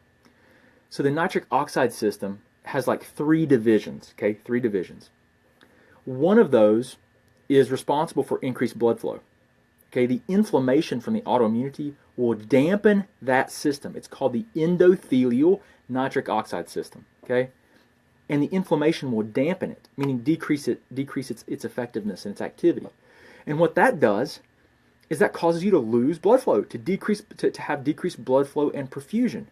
so the nitric oxide system has like 3 divisions. Okay, 3 divisions. One of those is responsible for increased blood flow. Okay, the inflammation from the autoimmunity will dampen that system. It's called the endothelial nitric oxide system. Okay, and the inflammation will dampen it, meaning decrease its effectiveness and its activity. And what that does is that causes you to lose blood flow, to have decreased blood flow and perfusion.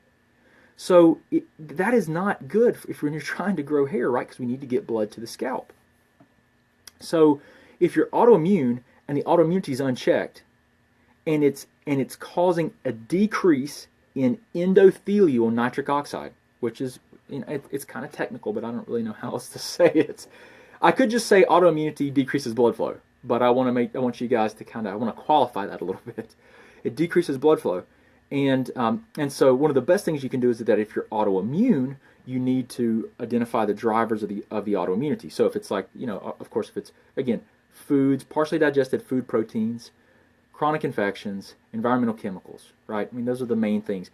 So that is not good when you're trying to grow hair, right? Because we need to get blood to the scalp. So if you're autoimmune and the autoimmunity is unchecked, and it's causing a decrease in endothelial nitric oxide, which is, it's kind of technical, but I don't really know how else to say it. I could just say autoimmunity decreases blood flow, but I want you guys to I want to qualify that a little bit. It decreases blood flow, and so one of the best things you can do is that if you're autoimmune, you need to identify the drivers of the autoimmunity. So if it's like, of course, if it's, again, foods, partially digested food proteins, chronic infections, environmental chemicals, right? I mean, those are the main things.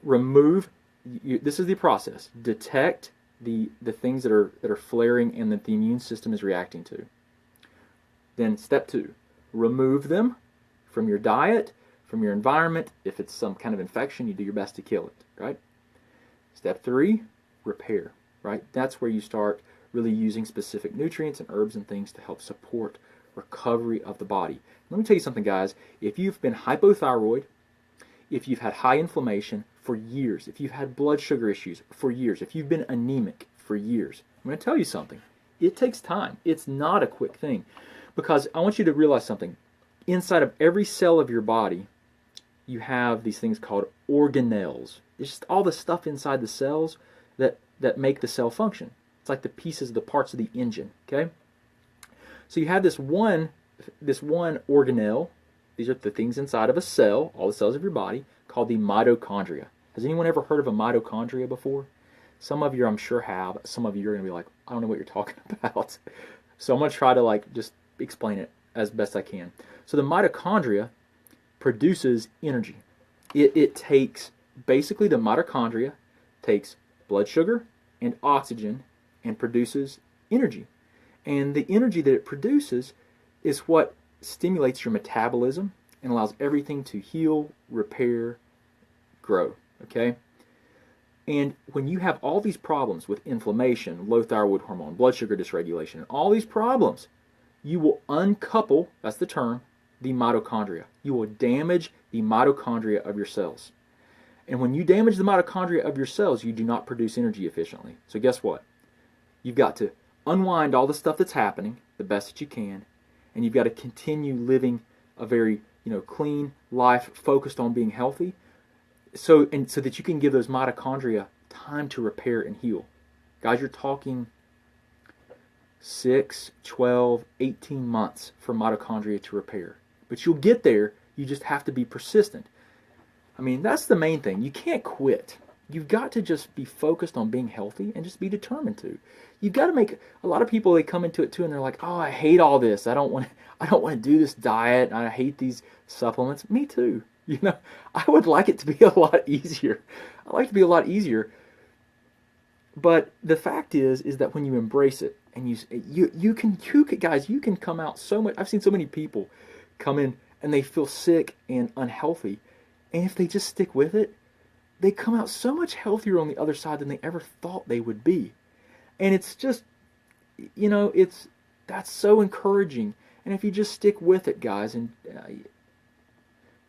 Remove, this is the process. Detect the things that are flaring and that the immune system is reacting to. Then step 2, remove them from your diet, from your environment. If it's some kind of infection, you do your best to kill it, right? Step 3, repair, right? That's where you start really using specific nutrients and herbs and things to help support recovery of the body. Let me tell you something, guys. If you've been hypothyroid, if you've had high inflammation for years, if you've had blood sugar issues for years, if you've been anemic for years, I'm going to tell you something. It takes time. It's not a quick thing, because I want you to realize something. Inside of every cell of your body, you have these things called organelles. It's just all the stuff inside the cells that make the cell function. It's like the pieces, the parts of the engine, okay? So you have this one organelle. These are the things inside of a cell, all the cells of your body, called the mitochondria. Has anyone ever heard of a mitochondria before? Some of you, I'm sure, have. Some of you are going to be like, I don't know what you're talking about. So I'm going to try to just explain it as best I can. So the mitochondria produces energy. It takes, basically the mitochondria takes blood sugar and oxygen and produces energy. And the energy that it produces is what stimulates your metabolism and allows everything to heal, repair, grow, okay? And when you have all these problems with inflammation, low thyroid hormone, blood sugar dysregulation, and all these problems, you will uncouple, that's the term, the mitochondria. You will damage the mitochondria of your cells. And when you damage the mitochondria of your cells, you do not produce energy efficiently. So guess what? You've got to unwind all the stuff that's happening the best that you can, and you've got to continue living a very clean life focused on being healthy, so that you can give those mitochondria time to repair and heal. Guys, you're talking 6, 12, 18 months for mitochondria to repair. But you'll get there. You just have to be persistent. I mean, that's the main thing. You can't quit. You've got to just be focused on being healthy and just be determined to. You've got to make, a lot of people, they come into it too and they're like, oh, I hate all this. I don't want to do this diet. I hate these supplements. Me too. I would like it to be a lot easier. I like it to be a lot easier. But the fact is that when you embrace it and you can guys, you can come out so much. I've seen so many people come in and they feel sick and unhealthy. And if they just stick with it, they come out so much healthier on the other side than they ever thought they would be. And it's just, that's so encouraging. And if you just stick with it, guys, and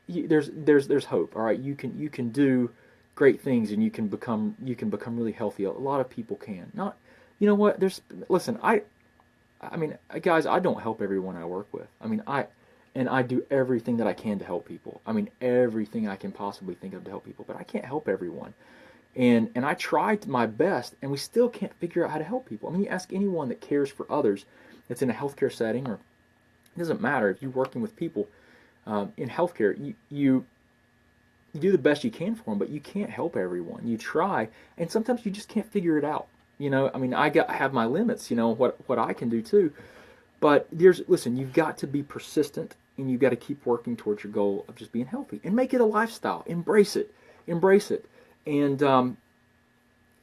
there's hope. All right, you can do great things, and you can become really healthy. A lot of people can. Not, what? Listen, I mean, guys, I don't help everyone I work with. I mean, I do everything that I can to help people. I mean, everything I can possibly think of to help people, but I can't help everyone. And I tried my best, and we still can't figure out how to help people. I mean, you ask anyone that cares for others that's in a healthcare setting, or it doesn't matter if you're working with people in healthcare, you do the best you can for them, but you can't help everyone. You try, and sometimes you just can't figure it out. I mean, I have my limits, what I can do too. But listen, you've got to be persistent, and you've got to keep working towards your goal of just being healthy, and make it a lifestyle. Embrace it, and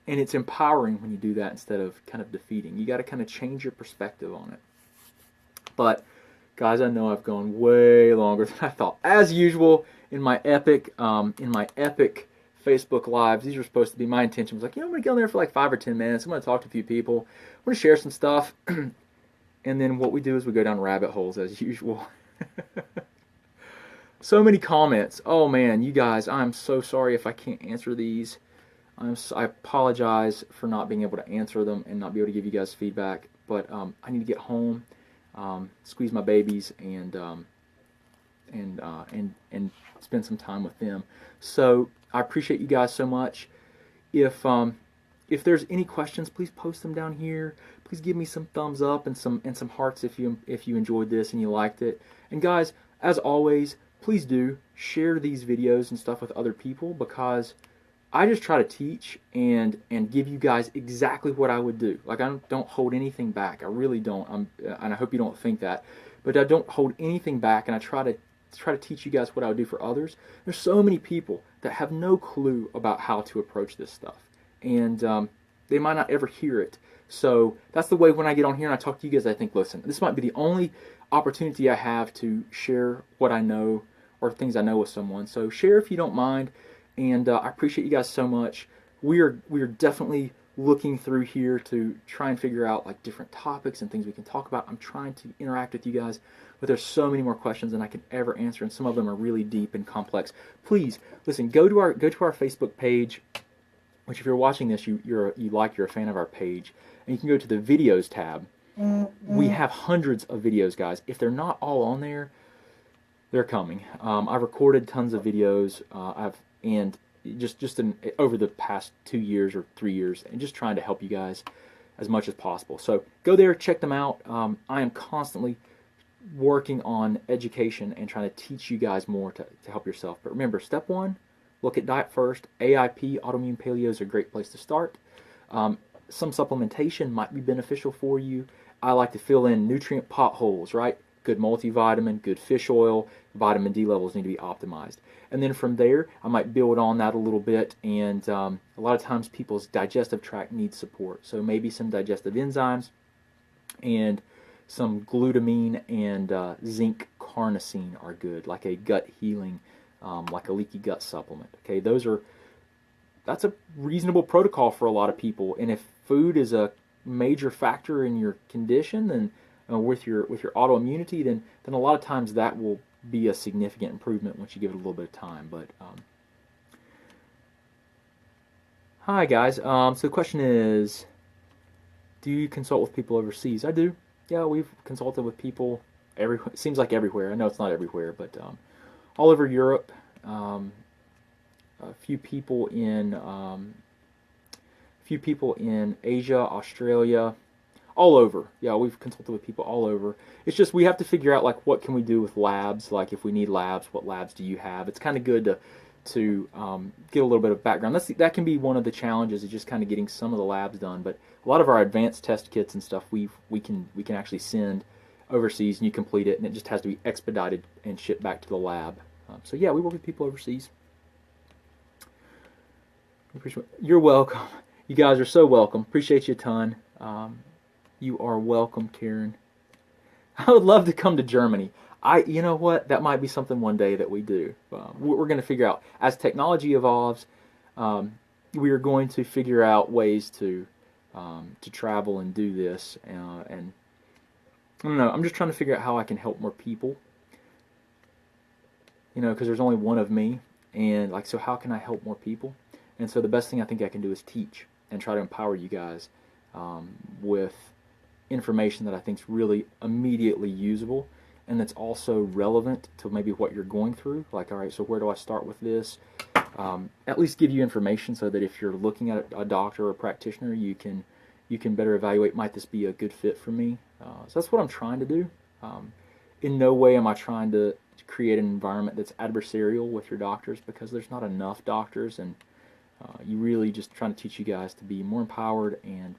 it's empowering when you do that instead of kind of defeating. You got to kind of change your perspective on it. But guys, I know I've gone way longer than I thought. As usual, in my epic Facebook Lives, these were supposed to be, my intention was like, I'm going to go in there for like 5 or 10 minutes. I'm going to talk to a few people. I'm going to share some stuff. And then what we do is we go down rabbit holes as usual. So many comments. Oh man, you guys, I'm so sorry if I can't answer these. I apologize for not being able to answer them and not be able to give you guys feedback. But I need to get home, squeeze my babies, and and spend some time with them. So I appreciate you guys so much. If there's any questions, please post them down here. Please give me some thumbs up and some hearts if you enjoyed this and you liked it. And guys, as always, please do share these videos and stuff with other people, because I just try to teach and give you guys exactly what I would do. Like, I don't hold anything back. I really don't. And I hope you don't think that, but I don't hold anything back, and I try to teach you guys what I would do for others. There's so many people that have no clue about how to approach this stuff, and they might not ever hear it. So that's the way when I get on here and I talk to you guys, I think, listen, this might be the only opportunity I have to share what I know or things I know with someone. So share if you don't mind, and I appreciate you guys so much. We are definitely looking through here to try and figure out like different topics and things we can talk about. I'm trying to interact with you guys, but there's so many more questions than I can ever answer, and some of them are really deep and complex. Please listen. Go to our Facebook page, which if you're watching this, you're a fan of our page, and you can go to the videos tab. We have hundreds of videos, guys. If they're not all on there, they're coming. I've recorded tons of videos. Over the past 2 years or 3 years, and just trying to help you guys as much as possible. So go there, check them out. I am constantly working on education and trying to teach you guys more to help yourself. But remember, step one, look at diet first. AIP, autoimmune paleo, is a great place to start. Some supplementation might be beneficial for you. I like to fill in nutrient potholes, right? Good multivitamin, good fish oil, vitamin D levels need to be optimized. And then from there, I might build on that a little bit. And a lot of times people's digestive tract needs support. So maybe some digestive enzymes and some glutamine and zinc carnosine are good, like a gut healing, like a leaky gut supplement. Okay, that's a reasonable protocol for a lot of people. And if food is a major factor in your condition, then with your autoimmunity, then a lot of times that will be a significant improvement once you give it a little bit of time. But hi guys. So the question is, do you consult with people overseas? I do. Yeah, we've consulted with people everywhere. It seems like everywhere. I know it's not everywhere, but all over Europe. A few people in Asia, Australia, all over. Yeah, we've consulted with people all over. It's just we have to figure out like what can we do with labs. Like if we need labs, what labs do you have? It's kind of good to get a little bit of background. That can be one of the challenges, is just kind of getting some of the labs done. But a lot of our advanced test kits and stuff we can actually send overseas, and you complete it, and it just has to be expedited and shipped back to the lab. So yeah, we work with people overseas. You're welcome. You guys are so welcome. Appreciate you a ton. You are welcome, Karen. I would love to come to Germany. You know what? That might be something one day that we do. We're going to figure out, as technology evolves, we are going to figure out ways to travel and do this. And I don't know. I'm just trying to figure out how I can help more people. You know, because there's only one of me, and like, so how can I help more people? And so the best thing I think I can do is teach and try to empower you guys with information that I think is really immediately usable, and that's also relevant to maybe what you're going through. Like, all right, so where do I start with this? At least give you information so that if you're looking at a doctor or a practitioner, you can better evaluate, might this be a good fit for me? So that's what I'm trying to do. In no way am I trying to create an environment that's adversarial with your doctors, because there's not enough doctors, and you really just trying to teach you guys to be more empowered and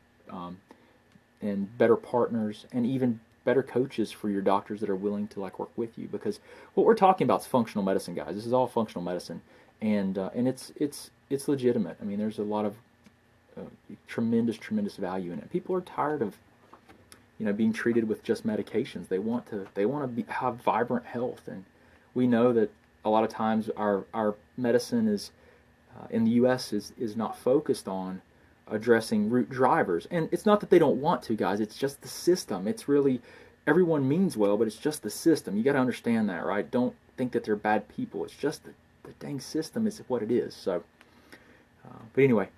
better partners, and even better coaches for your doctors that are willing to like work with you. Because what we're talking about is functional medicine, guys. This is all functional medicine, and it's legitimate. I mean, there's a lot of tremendous value in it. People are tired of being treated with just medications. They want to have vibrant health, and we know that a lot of times our medicine is in the U.S. is not focused on addressing root drivers. And it's not that they don't want to, guys. It's just the system. It's really, everyone means well, but it's just the system. You got to understand that, right? Don't think that they're bad people. It's just the dang system is what it is. So, but anyway,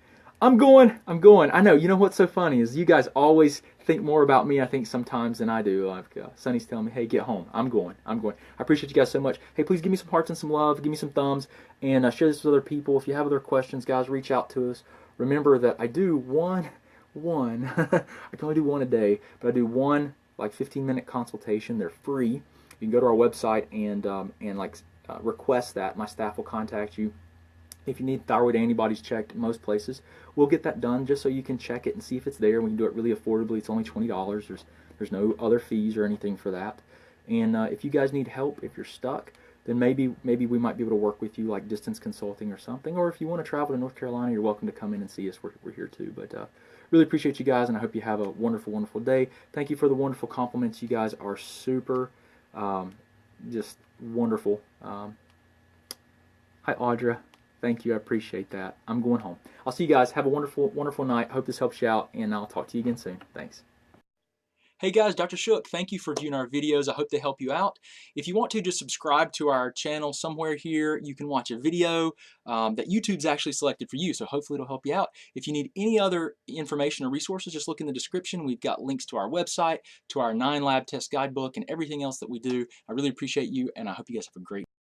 I'm going. I'm going. I know. You know what's so funny is you guys always think more about me, I think, sometimes than I do. Like Sonny's telling me, hey, get home. I'm going. I'm going. I appreciate you guys so much. Hey, please give me some hearts and some love. Give me some thumbs. And share this with other people. If you have other questions, guys, reach out to us. Remember that I do one. I can only do one a day, but I do one like 15-minute consultation. They're free. You can go to our website and request that. My staff will contact you. If you need thyroid antibodies checked in most places, we'll get that done just so you can check it and see if it's there. We can do it really affordably. It's only $20. There's no other fees or anything for that. And if you guys need help, if you're stuck, then maybe we might be able to work with you, like distance consulting or something. Or if you want to travel to North Carolina, you're welcome to come in and see us. We're here too. But really appreciate you guys, and I hope you have a wonderful, wonderful day. Thank you for the wonderful compliments. You guys are super, just wonderful. Hi, Audra. Thank you. I appreciate that. I'm going home. I'll see you guys. Have a wonderful, wonderful night. Hope this helps you out, and I'll talk to you again soon. Thanks. Hey guys, Dr. Shook. Thank you for viewing our videos. I hope they help you out. If you want to, just subscribe to our channel somewhere here. You can watch a video that YouTube's actually selected for you, so hopefully it'll help you out. If you need any other information or resources, just look in the description. We've got links to our website, to our 9 lab test guidebook, and everything else that we do. I really appreciate you, and I hope you guys have a great